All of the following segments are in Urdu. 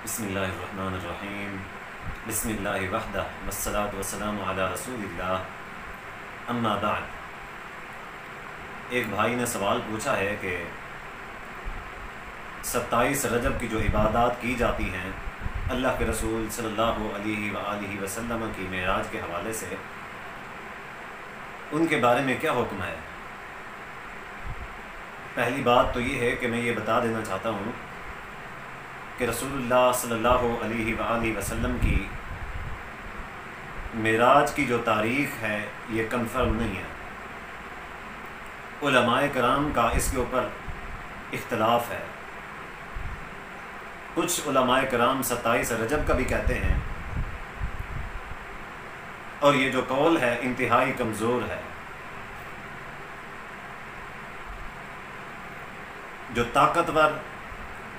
بسم اللہ الرحمن الرحیم بسم اللہ وحدہ والصلاة والسلام علی رسول اللہ اما بعد۔ ایک بھائی نے سوال پوچھا ہے کہ 27 رجب کی جو عبادات کی جاتی ہیں اللہ کے رسول صلی اللہ علیہ وآلہ وسلم کی معراج کے حوالے سے، ان کے بارے میں کیا حکم ہے؟ پہلی بات تو یہ ہے کہ میں یہ بتا دینا چاہتا ہوں کہ رسول اللہ صلی اللہ علیہ وآلہ وسلم کی معراج کی جو تاریخ ہے یہ کنفرم نہیں ہے۔ علماء کرام کا اس کے اوپر اختلاف ہے۔ کچھ علماء کرام 27 رجب کا بھی کہتے ہیں، اور یہ جو قول ہے انتہائی کمزور ہے۔ جو طاقتور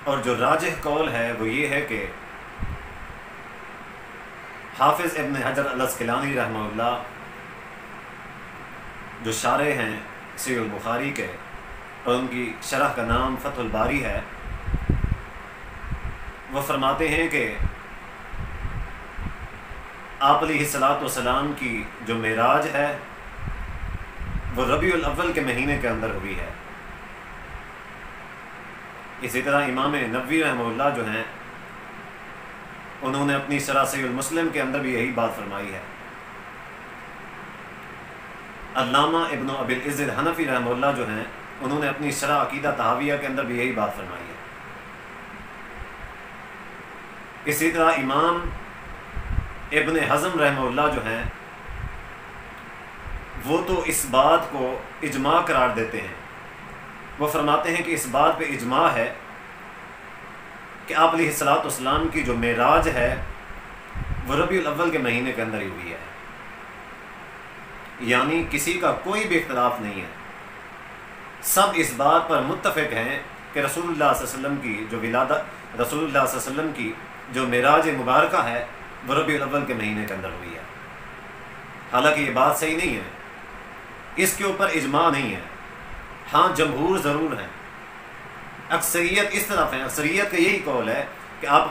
اور جو راجح قول ہے وہ یہ ہے کہ حافظ ابن حجر العسقلانی رحمہ اللہ، جو شارح ہیں صحیح البخاری کے، اور ان کی شرح کا نام فتح الباری ہے، وہ فرماتے ہیں کہ آپ علیہ الصلاۃ والسلام کی جو معراج ہے وہ ربیع الاول کے مہینے کے اندر ہوئی ہے۔ اسی طرح امام نووی رحمہ اللہ جو ہیں، انہوں نے اپنی شرح صحیح المسلم کے اندر بھی یہی بات فرمائی ہے۔ علامہ ابن ابی العز الحنفی رحمہ اللہ جو ہیں، انہوں نے اپنی شرح عقیدہ طحاویہ کے اندر بھی یہی بات فرمائی ہے۔ اسی طرح امام ابن حزم رحمہ اللہ جو ہیں، وہ تو اس بات کو اجماع قرار دیتے ہیں۔ وہ فرماتے ہیں کہ اس بات پہ اجماع ہے کہ آپ علیہ الصلاۃ والسلام کی جو معراج ہے وہ ربیع الاول کے مہینے کے اندر ہی ہوئی ہے، یعنی کسی کا کوئی بھی اختلاف نہیں ہے۔ سب اس بات پر متفق ہیں کہ رسول اللہ صلی اللہ علیہ وسلم کی جو ولادت، رسول اللہ صلی اللہ علیہ وسلم کی جو معراج مبارکہ ہے وہ ربیع الاول کے مہینے کے اندر ہوئی ہے۔ حالانکہ یہ بات صحیح نہیں ہے، اس کے اوپر اجماع نہیں ہے۔ ہاں جمہور ضرور ہیں، اکثریت اس طرف ہیں، اکثریت کا یہی قول ہے کہ آپ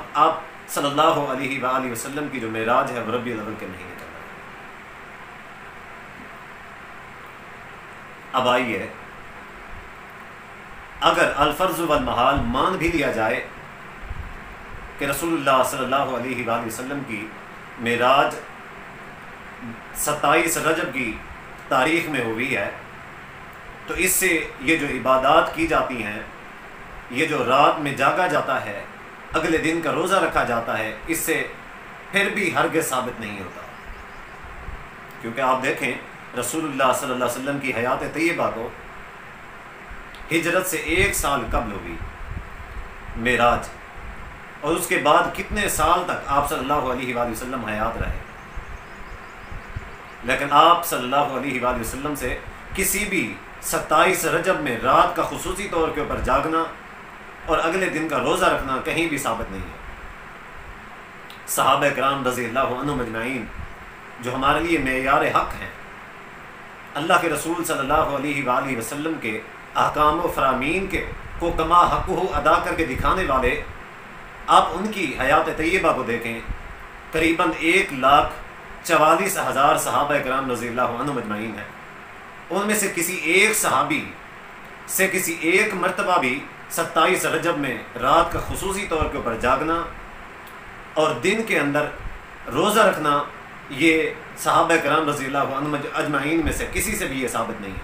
صلی اللہ علیہ وآلہ وسلم کی جو معراج ہے وہ ربیع الاول کے مہینے کے اندر ہے۔ اب آئیے، اگر الفرض والمحال مان بھی لیا جائے کہ رسول اللہ صلی اللہ علیہ وآلہ وسلم کی معراج 27 رجب کی تاریخ میں ہوئی ہے، تو اس سے یہ جو عبادات کی جاتی ہیں، یہ جو رات میں جاگا جاتا ہے، اگلے دن کا روزہ رکھا جاتا ہے، اس سے پھر بھی ہرگز ثابت نہیں ہوتا۔ کیونکہ آپ دیکھیں رسول اللہ صلی اللہ علیہ وسلم کی حیات طیبہ کو ہجرت سے 1 سال قبل ہوئی معراج، اور اس کے بعد کتنے سال تک آپ صلی اللہ علیہ وآلہ وسلم حیات رہے، لیکن آپ صلی اللہ علیہ وآلہ وسلم سے کسی بھی 27 رجب میں رات کا خصوصی طور کے اوپر جاگنا اور اگلے دن کا روزہ رکھنا کہیں بھی ثابت نہیں ہے۔ صحابہ کرام رضی اللہ عنہم اجمعین جو ہمارے لیے معیار حق ہیں، اللہ کے رسول صلی اللہ علیہ وآلہ وسلم کے احکام و فرامین کے کو کما حقہ ادا کر کے دکھانے والے، آپ ان کی حیات طیبہ کو دیکھیں، قریباً 1,44,000 صحابہ کرام رضی اللہ عنہم اجمعین ہیں۔ ان میں سے کسی ایک صحابی سے کسی ایک مرتبہ بھی 27 رجب میں رات کا خصوصی طور کے اوپر جاگنا اور دن کے اندر روزہ رکھنا، یہ صحابہ کرام رضی اللہ عنہم اجمعین میں سے کسی سے بھی یہ ثابت نہیں ہے۔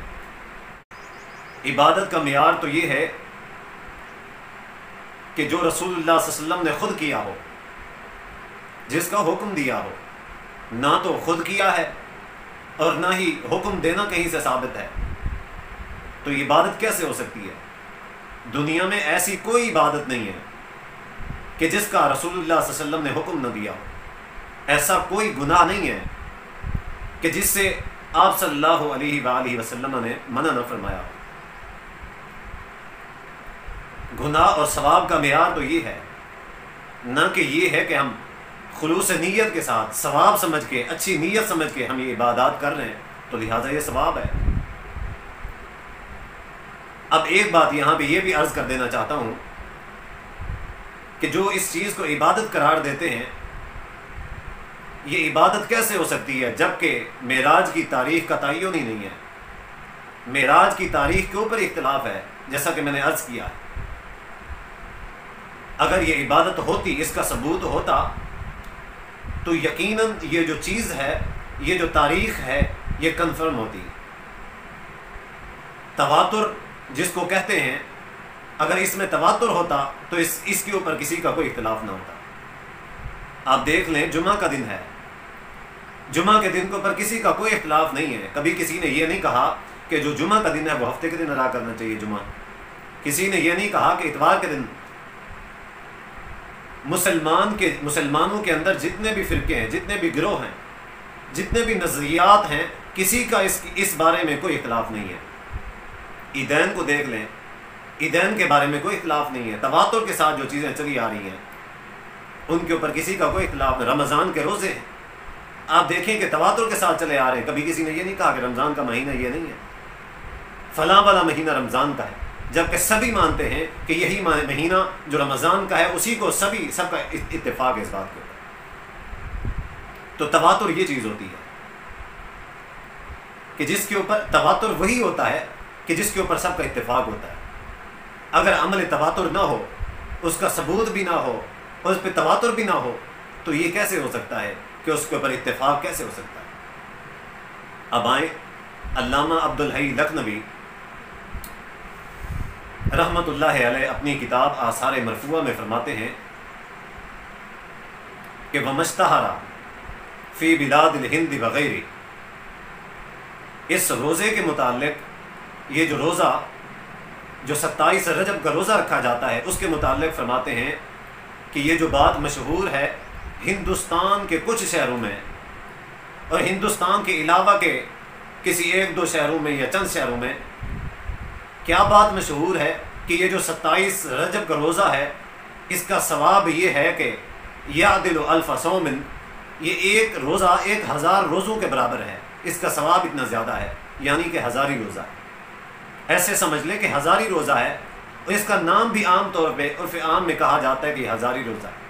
عبادت کا معیار تو یہ ہے کہ جو رسول اللہ صلی اللہ علیہ وسلم نے خود کیا ہو، جس کا حکم دیا ہو، نہ تو خود کیا ہے اور نہ ہی حکم دینا کہیں سے ثابت ہے، تو یہ عبادت کیسے ہو سکتی ہے؟ دنیا میں ایسی کوئی عبادت نہیں ہے کہ جس کا رسول اللہ صلی اللہ علیہ وسلم نے حکم نہ دیا ہو۔ ایسا کوئی گناہ نہیں ہے کہ جس سے آپ صلی اللہ علیہ وآلہ وسلم نے منع نہ فرمایا ہو۔ گناہ اور ثواب کا معیار تو یہ ہے، نہ کہ یہ ہے کہ ہم خلوص نیت کے ساتھ ثواب سمجھ کے، اچھی نیت سمجھ کے ہم یہ عبادات کر رہے ہیں تو لہٰذا یہ ثواب ہے۔ اب ایک بات یہاں پہ یہ بھی عرض کر دینا چاہتا ہوں کہ جو اس چیز کو عبادت قرار دیتے ہیں، یہ عبادت کیسے ہو سکتی ہے جبکہ معراج کی تاریخ کا تعین ہی نہیں ہے؟ معراج کی تاریخ کے اوپر اختلاف ہے، جیسا کہ میں نے عرض کیا۔ اگر یہ عبادت ہوتی، اس کا ثبوت ہوتا، تو یقیناً یہ جو چیز ہے، یہ جو تاریخ ہے، یہ کنفرم ہوتی۔ تواتر جس کو کہتے ہیں، اگر اس میں تواتر ہوتا تو اس کے اوپر کسی کا کوئی اختلاف نہ ہوتا۔ آپ دیکھ لیں، جمعہ کا دن ہے، جمعہ کے دن کے اوپر کسی کا کوئی اختلاف نہیں ہے۔ کبھی کسی نے یہ نہیں کہا کہ جو جمعہ کا دن ہے وہ ہفتے کے دن ادا کرنا چاہیے جمعہ۔ کسی نے یہ نہیں کہا کہ اتوار کے دن۔ مسلمانوں کے اندر جتنے بھی فرقے ہیں، جتنے بھی گروہ ہیں، جتنے بھی نظریات ہیں، کسی کا اس بارے میں کوئی اختلاف نہیں ہے۔ عیدین کو دیکھ لیں، عیدین کے بارے میں کوئی اختلاف نہیں ہے۔ تواتر کے ساتھ جو چیزیں چلی آ رہی ہیں ان کے اوپر کسی کا کوئی اختلاف نہیں۔ رمضان کے روزے ہیں، آپ دیکھیں کہ تواتر کے ساتھ چلے آ رہے ہیں، کبھی کسی نے یہ نہیں کہا کہ رمضان کا مہینہ یہ نہیں ہے، فلاں والا مہینہ رمضان کا ہے، جبکہ سبھی مانتے ہیں کہ یہی مہینہ جو رمضان کا ہے، اسی کو سب کا اتفاق ہے اس بات کے اوپر۔ تو تواتر یہ چیز ہوتی ہے کہ جس کے اوپر تواتر وہی ہوتا ہے کہ جس کے اوپر سب کا اتفاق ہوتا ہے۔ اگر عمل تواتر نہ ہو، اس کا ثبوت بھی نہ ہو اور اس پہ تواتر بھی نہ ہو، تو یہ کیسے ہو سکتا ہے کہ اس کے اوپر اتفاق کیسے ہو سکتا ہے؟ اب آئیں، علامہ عبدالحی لکھنوی رحمۃ اللہ علیہ اپنی کتاب آثار مرفوعہ میں فرماتے ہیں کہ وَمَشْتَہَرَ فی بلاد الہند وغیرہ، اس روزے کے متعلق، یہ جو روزہ جو 27 رجب کا روزہ رکھا جاتا ہے، اس کے متعلق فرماتے ہیں کہ یہ جو بات مشہور ہے ہندوستان کے کچھ شہروں میں اور ہندوستان کے علاوہ کے کسی ایک دو شہروں میں یا چند شہروں میں، کیا بات مشہور ہے کہ یہ جو 27 رجب کا روزہ ہے، اس کا ثواب یہ ہے کہ یعدل الف صوم، یہ ایک روزہ 1000 روزوں کے برابر ہے، اس کا ثواب اتنا زیادہ ہے، یعنی کہ ہزاری روزہ ہے۔ ایسے سمجھ لیں کہ ہزاری روزہ ہے، اور اس کا نام بھی عام طور پہ عرف عام میں کہا جاتا ہے کہ یہ ہزاری روزہ ہے،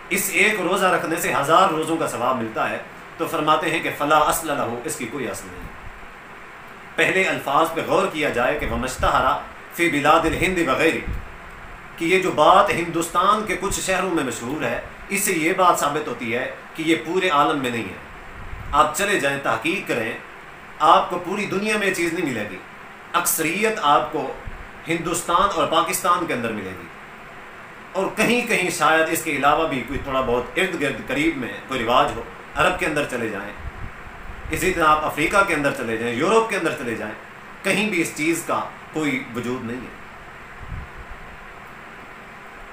اس ایک روزہ رکھنے سے 1000 روزوں کا ثواب ملتا ہے۔ تو فرماتے ہیں کہ فلا اصل لہ، اس کی کوئی اصل نہیں۔ پہلے الفاظ پہ غور کیا جائے کہ وَمَشْتَہَرَ فی بلاد الہند وغیرہ، کہ یہ جو بات ہندوستان کے کچھ شہروں میں مشہور ہے، اس سے یہ بات ثابت ہوتی ہے کہ یہ پورے عالم میں نہیں ہے۔ آپ چلے جائیں، تحقیق کریں، آپ کو پوری دنیا میں یہ چیز نہیں ملے گی، اکثریت آپ کو ہندوستان اور پاکستان کے اندر ملے گی، اور کہیں کہیں شاید اس کے علاوہ بھی کوئی تھوڑا بہت ارد گرد قریب میں کوئی رواج ہو۔ عرب کے اندر چلے جائیں، اسی طرح آپ افریقہ کے اندر چلے جائیں، یورپ کے اندر چلے جائیں، کہیں بھی اس چیز کا کوئی وجود نہیں ہے۔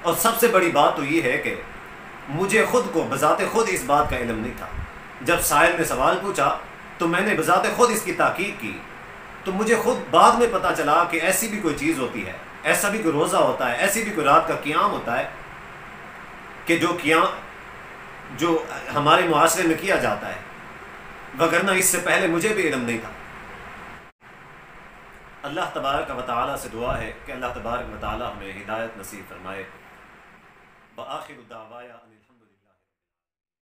اور سب سے بڑی بات تو یہ ہے کہ مجھے خود کو بذات خود اس بات کا علم نہیں تھا۔ جب سائل نے سوال پوچھا تو میں نے بذات خود اس کی تحقیق کی، تو مجھے خود بعد میں پتہ چلا کہ ایسی بھی کوئی چیز ہوتی ہے، ایسا بھی کوئی روزہ ہوتا ہے، ایسی بھی کوئی رات کا قیام ہوتا ہے کہ جو ہمارے معاشرے میں کیا جاتا ہے، وگرنہ اس سے پہلے مجھے بھی علم نہیں تھا۔ اللہ تبارک و تعالیٰ سے دعا ہے کہ اللہ تبارک و تعالیٰ ہمیں ہدایت نصیب فرمائے۔ وآخر دعوایا